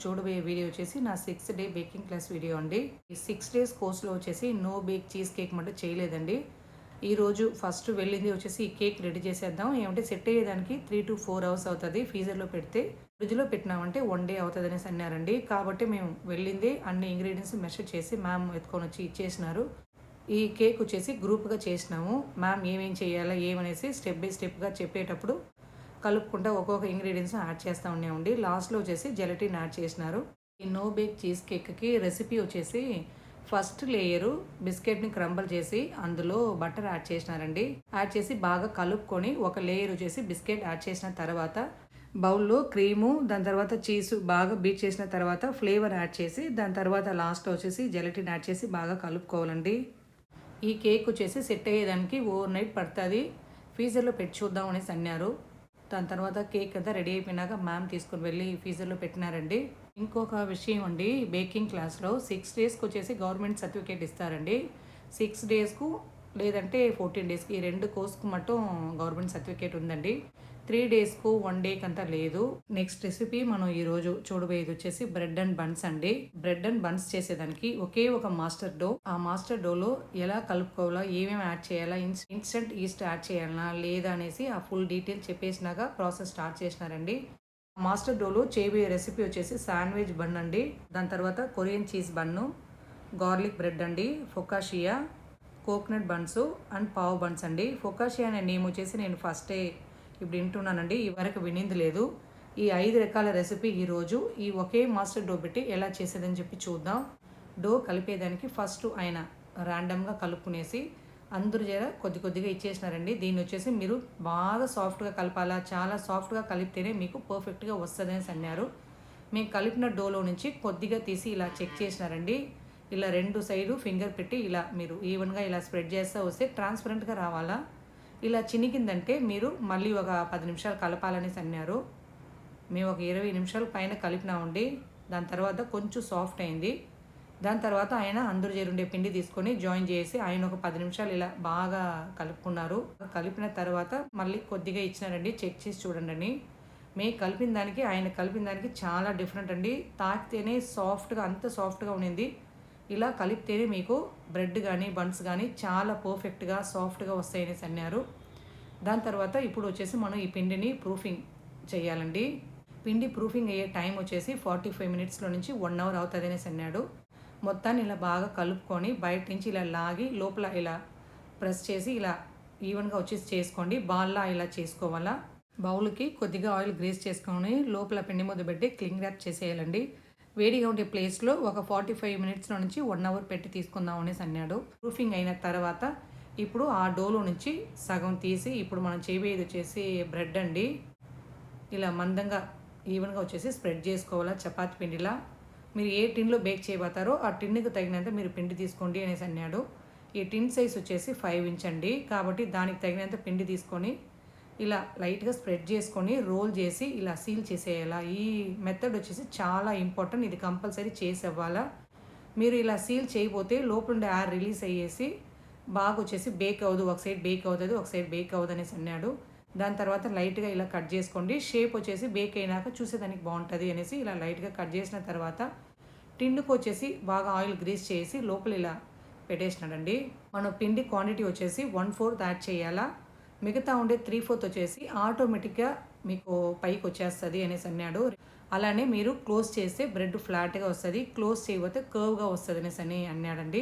చూడబోయే వీడియో వచ్చేసి నా 6th day baking class video అండి. ఈ 6 డేస్ కోర్స్లో వచ్చేసి నో బేక్ చీజ్ కేక్ మటు చేయలేదండి. ఈరోజు ఫస్ట్ వెళ్ళింది వచ్చేసి ఈ కేక్ రెడీ చేసేద్దాం. ఏమంటే సెట్ అయ్యేదానికి 3 to 4 hours అవుతుంది. ఫ్రీజర్లో పెడితే ఫ్రిడ్జ్లో పెట్టినామంటే 1 day అవుతుంది అనేసి అన్నారండి. కాబట్టి మేము వెళ్ళింది అన్ని ఇంగ్రీడియంట్స్ మెషర్ చేసి మ్యామ్ ఎత్తుకొని వచ్చి ఇచ్చేసినారు. ఈ కేక్ వచ్చేసి గ్రూప్గా చేసినాము. మ్యామ్ ఏమేం చేయాలా ఏమనేసి స్టెప్ బై స్టెప్గా చెప్పేటప్పుడు కలుపుకుంటూ ఒక్కొక్క ఇంగ్రీడియంట్స్ యాడ్ చేస్తూ ఉన్నామండి. లాస్ట్లో వచ్చేసి జెలటిన్ యాడ్ చేసినారు. ఈ నో బేక్ చీజ్ కేక్కి రెసిపీ వచ్చేసి ఫస్ట్ లేయరు బిస్కెట్ని క్రంబల్ చేసి అందులో బటర్ యాడ్ చేసినారండి. యాడ్ చేసి బాగా కలుపుకొని ఒక లేయర్ వచ్చేసి బిస్కెట్ యాడ్ చేసిన తర్వాత బౌల్లో క్రీము, దాని తర్వాత చీజ్ బాగా బీట్ చేసిన తర్వాత ఫ్లేవర్ యాడ్ చేసి దాని తర్వాత లాస్ట్లో వచ్చేసి జెలటిన్ యాడ్ చేసి బాగా కలుపుకోవాలండి. ఈ కేక్ వచ్చేసి సెట్ అయ్యేదానికి ఓవర్ నైట్ పడుతుంది. ఫ్రీజర్లో పెట్టి చూద్దాం అనేసి అన్నారు. దాని తర్వాత కేక్ అంతా రెడీ అయిపోయినాక మ్యామ్ తీసుకొని వెళ్ళి ఫ్రీజర్లో పెట్టినారండి. ఇంకొక విషయం అండి, బేకింగ్ క్లాస్లో 6 daysకి వచ్చేసి గవర్నమెంట్ సర్టిఫికేట్ ఇస్తారండి. 6 daysకు లేదంటే 14 daysకి ఈ 2 కోర్స్కు మటు గవర్నమెంట్ సర్టిఫికేట్ ఉందండి. 3 daysకు 1 day కంతా లేదు. నెక్స్ట్ రెసిపీ మనం ఈరోజు చూడబోయేది వచ్చేసి బ్రెడ్ అండ్ బన్స్ అండి. బ్రెడ్ అండ్ బన్స్ చేసేదానికి ఒకే ఒక మాస్టర్ డో. ఆ మాస్టర్ డోలో ఎలా కలుపుకోవాలా, ఏమేమి యాడ్ చేయాలా, ఇన్స్టెంట్ ఈస్ట్ యాడ్ చేయాలా లేదా అనేసి ఆ ఫుల్ డీటెయిల్ చెప్పేసినాక ప్రాసెస్ స్టార్ట్ చేసినారండి. మాస్టర్ డోలో చేయబోయే రెసిపీ వచ్చేసి శాండ్విచ్ బన్ అండి. దాని తర్వాత Korean cheese bun, garlic bread అండి, focaccia, coconut buns and pav buns అండి. ఫొకాషియా అనే నేమ్ వచ్చేసి నేను ఫస్టే ఇప్పుడు వింటున్నానండి, ఈ వరకు వినింది లేదు. ఈ 5 రకాల రెసిపీ ఈరోజు ఈ ఒకే మాస్టర్ డో పెట్టి ఎలా చేసేదని చెప్పి చూద్దాం. డో కలిపేదానికి ఫస్ట్ ఆయన ర్యాండమ్గా కలుపుకునేసి అందరూ కొద్ది కొద్దిగా ఇచ్చేసినారండి. దీన్ని వచ్చేసి మీరు బాగా సాఫ్ట్గా కలపాలా, చాలా సాఫ్ట్గా కలిపితేనే మీకు పర్ఫెక్ట్గా వస్తుంది అని అన్నారు. మేము కలిపిన డోలో నుంచి కొద్దిగా తీసి ఇలా చెక్ చేసినారండి. ఇలా 2 సైడు ఫింగర్ పెట్టి ఇలా మీరు ఈవెన్గా ఇలా స్ప్రెడ్ చేస్తూ వస్తే ట్రాన్స్పరెంట్గా రావాలా. ఇలా చినిగిందంటే మీరు మళ్ళీ ఒక 10 నిమిషాలు కలపాలనేసి అన్నారు. మేము ఒక 20 నిమిషాల పైన కలిపినామండి. దాని తర్వాత కొంచెం సాఫ్ట్ అయింది. దాని తర్వాత ఆయన అందరూ చేరుండే పిండి తీసుకొని జాయిన్ చేసి ఆయన ఒక 10 నిమిషాలు ఇలా బాగా కలుపుకున్నారు. కలిపిన తర్వాత మళ్ళీ కొద్దిగా ఇచ్చినారండి, చెక్ చేసి చూడండి అని. మేము కలిపిన దానికి ఆయన కలిపిన దానికి చాలా డిఫరెంట్ అండి. తాకితేనే సాఫ్ట్గా, అంత సాఫ్ట్గా ఉండింది. ఇలా కలిపితేనే మీకు బ్రెడ్ కానీ బన్స్ కానీ చాలా పర్ఫెక్ట్గా సాఫ్ట్గా వస్తాయనేసి అన్నారు. దాని తర్వాత ఇప్పుడు వచ్చేసి మనం ఈ పిండిని ప్రూఫింగ్ చేయాలండి. పిండి ప్రూఫింగ్ అయ్యే టైం వచ్చేసి 45 minutesలో నుంచి 1 hour అవుతుంది అనేసి అన్నాడు. మొత్తాన్ని ఇలా బాగా కలుపుకొని బయట నుంచి ఇలా లాగి లోపల ఇలా ప్రెస్ చేసి ఇలా ఈవెన్గా వచ్చేసి చేసుకోండి. బాల్లా ఇలా చేసుకోవాలా. బౌల్కి కొద్దిగా ఆయిల్ గ్రీస్ చేసుకొని లోపల పిండి ముద్ద పెట్టి క్లింగ్ ర్యాప్ చేసేయాలండి. వేడిగా ఉండే ప్లేస్లో ఒక 45 minutesలో నుంచి 1 hour పెట్టి తీసుకుందాం అనేసి అన్నాడు. ప్రూఫింగ్ అయిన తర్వాత ఇప్పుడు ఆ డోలో నుంచి సగం తీసి ఇప్పుడు మనం చేయబోయేది వచ్చేసి బ్రెడ్ అండి. ఇలా మందంగా ఈవెన్గా వచ్చేసి స్ప్రెడ్ చేసుకోవాలా చపాతి పిండిలా. మీరు ఏ టిన్లో బేక్ చేయబోతారో ఆ టిన్కి తగినంత మీరు పిండి తీసుకోండి అనేసి అన్నాడు. ఈ టిన్ సైజ్ వచ్చేసి 5 inch అండి. కాబట్టి దానికి తగినంత పిండి తీసుకొని ఇలా లైట్గా స్ప్రెడ్ చేసుకొని రోల్ చేసి ఇలా సీల్ చేసేయాలా. ఈ మెథడ్ వచ్చేసి చాలా ఇంపార్టెంట్, ఇది కంపల్సరీ చేసి అవ్వాలా. మీరు ఇలా సీల్ చేయకపోతే లోపల ఉండే ఎయిర్ రిలీజ్ అయ్యేసి బాగా వచ్చేసి బేక్ అవ్వదు, ఒక సైడ్ బేక్ అవుతుంది, ఒక సైడ్ బేక్ అవ్వదు అనేసి అన్నాడు. దాని తర్వాత లైట్గా ఇలా కట్ చేసుకోండి. షేప్ వచ్చేసి బేక్ అయినాక చూసేదానికి బాగుంటుంది అనేసి ఇలా లైట్గా కట్ చేసిన తర్వాత టిన్నుకు వచ్చేసి బాగా ఆయిల్ గ్రీస్ చేసి లోపల ఇలా పెట్టేసినాడండి. మన పిండి క్వాంటిటీ వచ్చేసి 1/4 యాడ్ చేయాలా. మిగతా ఉండే 3/4 వచ్చేసి ఆటోమేటిక్గా మీకు పైకి వచ్చేస్తుంది అనేసి అన్నాడు. అలానే మీరు క్లోజ్ చేస్తే బ్రెడ్ ఫ్లాట్గా వస్తుంది, క్లోజ్ చేయకపోతే కర్వ్గా వస్తుంది అనేసి అన్నాడండి.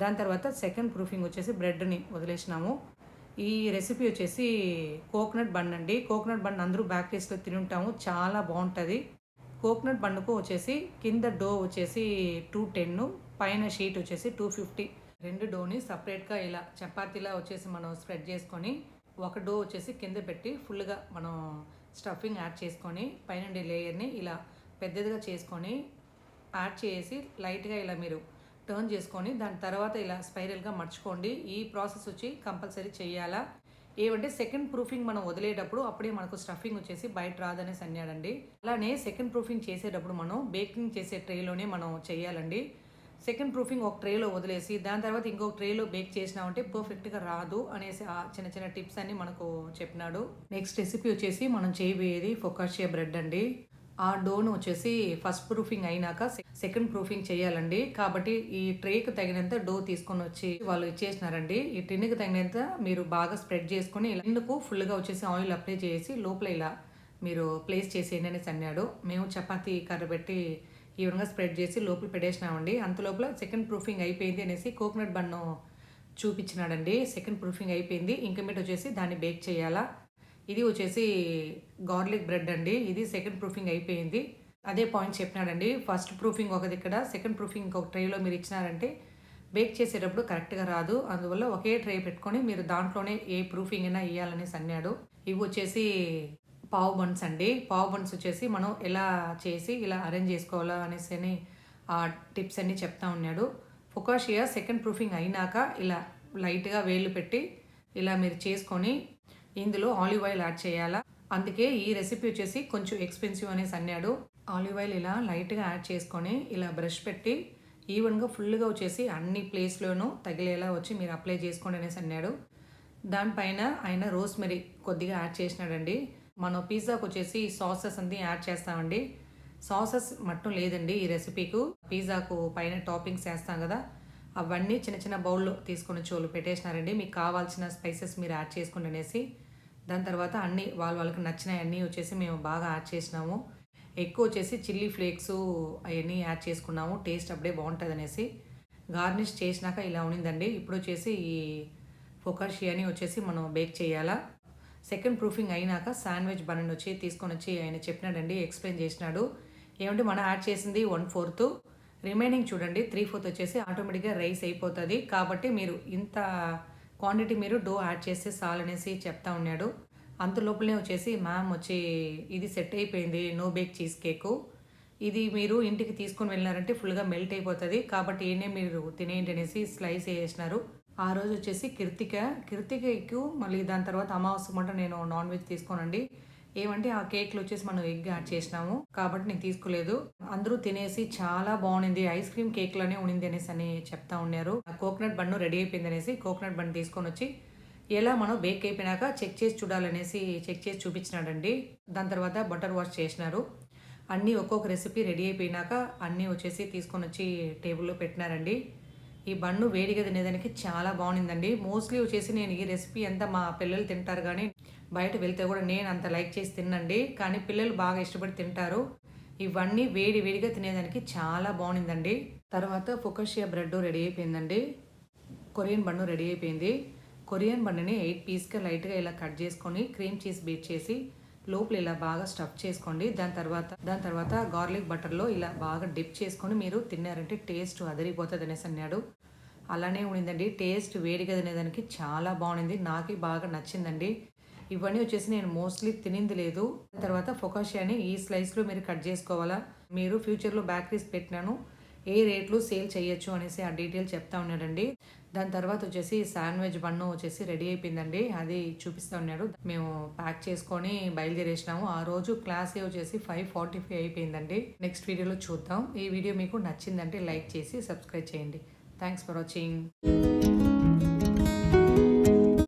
దాని తర్వాత సెకండ్ ప్రూఫింగ్ వచ్చేసి బ్రెడ్ని వదిలేసినాము. ఈ రెసిపీ వచ్చేసి కోకోనట్ బన్ అండి. కోకోనట్ బన్ అందరూ బేకరీస్లో తిని ఉంటాము, చాలా బాగుంటుంది. కోకోనట్ బన్నుకు వచ్చేసి కింద డో వచ్చేసి 210, పైన షీట్ వచ్చేసి 250. 2 డోని సపరేట్గా ఇలా చపాతీలా వచ్చేసి మనం స్ప్రెడ్ చేసుకొని ఒక డో వచ్చేసి కింద పెట్టి ఫుల్గా మనం స్టఫింగ్ యాడ్ చేసుకొని పైన లేయర్ని ఇలా పెద్దదిగా చేసుకొని యాడ్ చేసి లైట్గా ఇలా మీరు టర్న్ చేసుకొని దాని తర్వాత ఇలా స్పైరల్గా మర్చుకోండి. ఈ ప్రాసెస్ వచ్చి కంపల్సరీ చేయాలా. ఏమంటే సెకండ్ ప్రూఫింగ్ మనం వదిలేటప్పుడు అప్పుడే మనకు స్టఫింగ్ వచ్చేసి బయట రాదనేసి అన్నాడండి. అలానే సెకండ్ ప్రూఫింగ్ చేసేటప్పుడు మనం బేకింగ్ చేసే ట్రేలోనే మనం చేయాలండి. సెకండ్ ప్రూఫింగ్ ఒక ట్రేలో వదిలేసి దాని తర్వాత ఇంకొక ట్రేలో బేక్ చేసినామంటే పర్ఫెక్ట్గా రాదు అనేసి ఆ చిన్న చిన్న టిప్స్ అన్ని మనకు చెప్పినాడు. నెక్స్ట్ రెసిపీ వచ్చేసి మనం చేయబోయేది ఫొకాషియా బ్రెడ్ అండి. ఆ డోను వచ్చేసి ఫస్ట్ ప్రూఫింగ్ అయినాక సెకండ్ ప్రూఫింగ్ చేయాలండి. కాబట్టి ఈ ట్రేకి తగినంత డో తీసుకొని వచ్చి వాళ్ళు ఇచ్చేసినారండి. ఈ టిన్కి తగినంత మీరు బాగా స్ప్రెడ్ చేసుకొని టిన్నుకు ఫుల్గా వచ్చేసి ఆయిల్ అప్లై చేసి లోపల ఇలా మీరు ప్లేస్ చేసేయండి అనేసి అన్నాడు. మేము చపాతీ కర్ర పెట్టి ఈ విధంగా స్ప్రెడ్ చేసి లోపల పెట్టేసినామండి. అంత లోపల సెకండ్ ప్రూఫింగ్ అయిపోయింది అనేసి కోకోనట్ బన్ను చూపించినాడండి. సెకండ్ ప్రూఫింగ్ అయిపోయింది. ఇంక మీట వచ్చేసి దాన్ని బేక్ చేయాలా. ఇది వచ్చేసి గార్లిక్ బ్రెడ్ అండి. ఇది సెకండ్ ప్రూఫింగ్ అయిపోయింది. అదే పాయింట్ చెప్పినాడండి. ఫస్ట్ ప్రూఫింగ్ ఒకది ఇక్కడ, సెకండ్ ప్రూఫింగ్ ఇంకొక ట్రేలో మీరు ఇచ్చినారంటే బేక్ చేసేటప్పుడు కరెక్ట్గా రాదు. అందువల్ల ఒకే ట్రే పెట్టుకొని మీరు దాంట్లోనే ఏ ప్రూఫింగ్ అయినా వేయాలనేసి అన్నాడు. ఇవి వచ్చేసి పావు బన్స్ అండి. పావు బన్స్ వచ్చేసి మనం ఎలా చేసి ఇలా అరేంజ్ చేసుకోవాలా అనేసి అని ఆ టిప్స్ అన్నీ చెప్తా ఉన్నాడు. ఫొకాషియా సెకండ్ ప్రూఫింగ్ అయినాక ఇలా లైట్గా వేళ్ళు పెట్టి ఇలా మీరు చేసుకొని ఇందులో ఆలివ్ ఆయిల్ యాడ్ చేయాలా. అందుకే ఈ రెసిపీ వచ్చేసి కొంచెం ఎక్స్పెన్సివ్ అనేసి అన్నాడు. ఆలివ్ ఆయిల్ ఇలా లైట్గా యాడ్ చేసుకొని ఇలా బ్రష్ పెట్టి ఈవెన్గా ఫుల్గా వచ్చేసి అన్ని ప్లేస్లోనూ తగిలేలా వచ్చి మీరు అప్లై చేసుకోండి అనేసి అన్నాడు. దానిపైన ఆయన రోస్మెరీ కొద్దిగా యాడ్ చేసినాడండి. మనం పిజ్జాకి వచ్చేసి సాసెస్ అంతా యాడ్ చేస్తామండి. సాసెస్ మట్టం లేదండి ఈ రెసిపీకు. పిజ్జాకు పైన టాపింగ్స్ వేస్తాం కదా, అవన్నీ చిన్న చిన్న బౌల్లో తీసుకొని చోలు పెట్టేసినారండి. మీకు కావాల్సిన స్పైసెస్ మీరు యాడ్ చేసుకోండి అనేసి. దాని తర్వాత అన్నీ వాళ్ళకి నచ్చినవి అన్నీ వచ్చేసి మేము బాగా యాడ్ చేసినాము. ఎక్కువ వచ్చేసి చిల్లీ ఫ్లేక్స్ అవన్నీ యాడ్ చేసుకున్నాము. టేస్ట్ అప్పుడే బాగుంటుంది అనేసి. గార్నిష్ చేసినాక ఇలా ఉన్నిందండి. ఇప్పుడు వచ్చేసి ఈ ఫొకాషియాని వచ్చేసి మనం బేక్ చేయాలా. సెకండ్ ప్రూఫింగ్ అయినాక శాండ్విచ్ బన్ వచ్చి తీసుకొని వచ్చి ఆయన చెప్పినాడండి, ఎక్స్ప్లెయిన్ చేసినాడు. ఏమంటే మనం యాడ్ చేసింది 1/4, రిమైనింగ్ చూడండి 3/4 వచ్చేసి ఆటోమేటిక్గా రైస్ అయిపోతుంది. కాబట్టి మీరు ఇంత క్వాంటిటీ మీరు డో యాడ్ చేస్తే చాలనేసి చెప్తా ఉన్నాడు. అంత లోపలనే వచ్చేసి మ్యామ్ వచ్చి ఇది సెట్ అయిపోయింది నో బేక్ చీజ్ కేకు. ఇది మీరు ఇంటికి తీసుకొని వెళ్ళినారంటే ఫుల్గా మెల్ట్ అయిపోతుంది. కాబట్టి ఏనే మీరు తినేయండి అనేసి స్లైస్ వేసినారు. ఆ రోజు వచ్చేసి కిర్తికకు మళ్ళీ దాని తర్వాత అమావాస్య మాట నేను నాన్ వెజ్ తీసుకోనండి. ఏమంటే ఆ కేక్లో వచ్చేసి మనం ఎగ్ యాడ్ చేసినాము కాబట్టి నేను తీసుకోలేదు. అందరూ తినేసి చాలా బాగుంది, ఐస్ క్రీమ్ కేక్లోనే ఉనింది అనేసి అని చెప్తా ఉన్నారు. కోకోనట్ బన్ను రెడీ అయిపోయింది అనేసి కోకోనట్ బన్ తీసుకొని వచ్చి ఎలా మనం బేక్ అయిపోయినాక చెక్ చేసి చూడాలనేసి చెక్ చేసి చూపించినాడండి. దాని తర్వాత బటర్ వాష్ చేసినారు. అన్నీ ఒక్కొక్క రెసిపీ రెడీ అయిపోయినాక అన్నీ వచ్చేసి తీసుకొని వచ్చి టేబుల్లో పెట్టినారండి. ఈ బన్ను వేడిగా తినేదానికి చాలా బాగుండిందండి. మోస్ట్లీ వచ్చేసి నేను ఈ రెసిపీ అంతా మా పిల్లలు తింటారు, కానీ బయట వెళ్తే కూడా నేను అంత లైక్ చేసి తినండి, కానీ పిల్లలు బాగా ఇష్టపడి తింటారు. ఇవన్నీ వేడిగా తినేదానికి చాలా బాగుండిందండి. తర్వాత ఫొకాషియా బ్రెడ్ రెడీ అయిపోయిందండి. కొరియన్ బన్ను రెడీ అయిపోయింది. కొరియన్ బన్నుని 8 పీస్గా లైట్గా ఇలా కట్ చేసుకొని క్రీమ్ చీజ్ బీట్ చేసి లోపల ఇలా బాగా స్టఫ్ చేసుకోండి. దాని తర్వాత గార్లిక్ బటర్లో ఇలా బాగా డిప్ చేసుకొని మీరు తిన్నారంటే టేస్ట్ అదిరిపోతుంది అనేసి అన్నాడు. అలానే ఉండిందండి. టేస్ట్ వేడిగా తినేదానికి చాలా బాగుంది, నాకు బాగా నచ్చిందండి. ఇవన్నీ వచ్చేసి నేను మోస్ట్లీ తినింది లేదు. తర్వాత ఫొకాషియాని ఈ స్లైస్లో మీరు కట్ చేసుకోవాలా. మీరు ఫ్యూచర్లో బేకరీస్ పెట్టినాను, ఏ రేట్లు సేల్ చేయొచ్చు అనేసి ఆ డీటెయిల్ చెప్తా ఉన్నాడండి. దాని తర్వాత వచ్చేసి శాండ్విచ్ బన్ను వచ్చేసి రెడీ అయిపోయిందండి. అది చూపిస్తూ ఉన్నాడు. మేము ప్యాక్ చేసుకొని బయలుదేరేసినాము. ఆ రోజు క్లాస్ వచ్చేసి 5:45 అయిపోయిందండి. నెక్స్ట్ వీడియోలో చూద్దాం. ఈ వీడియో మీకు నచ్చిందంటే లైక్ చేసి సబ్స్క్రైబ్ చేయండి. Thanks for watching.